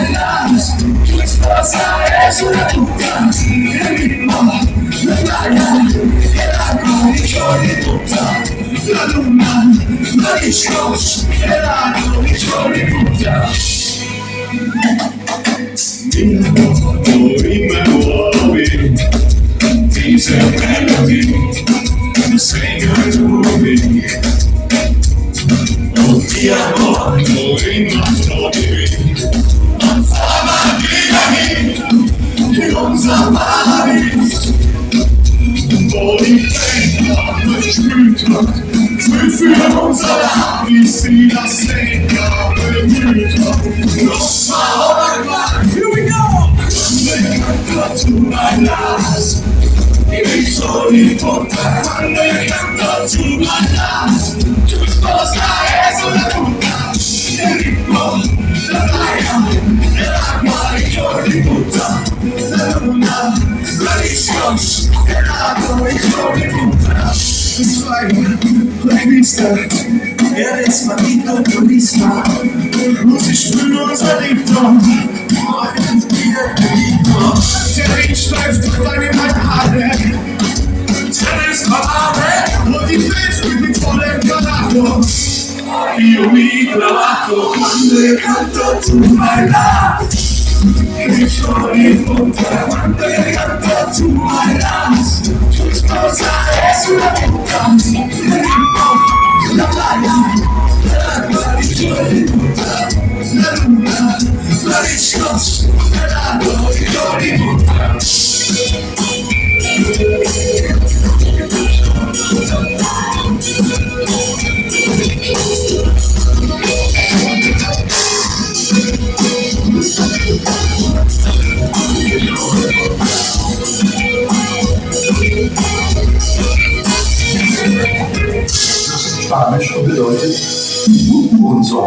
bailas, tu esposa es una puta. El ritmo, la playa, el agua y yo de puta. La luna, los discos, el agua y yo de puta. Mira, movie, these are melody, sing it to me. Oh, ti amo, in my story. In unser Paradies. Body pain, Betrüger, für unser Habis, die das Denker bemüht. Los mal, here we go! Canta tu bailas, ich soll die Puta. Canta tu bailas, tu esposa es una puta. El ritmo, la playa, el agua y yo de puta. La luna, la discos, el agua y yo de puta. Es like that. Ist maldito turista. Und ich spüre unser Liebton. Der Regen streift durch deine Haare. Tennis Parade. Und die Welt mit vollem Galato. Io mi trabajo cuando he canto tu bailas. Ich soll die Puta cuando he canto tu bailas. Tu esposa es una puta. La playa, la guardia de puta. La luna, la discos, el agua y yo de puta. Spanisch bedeutet und so.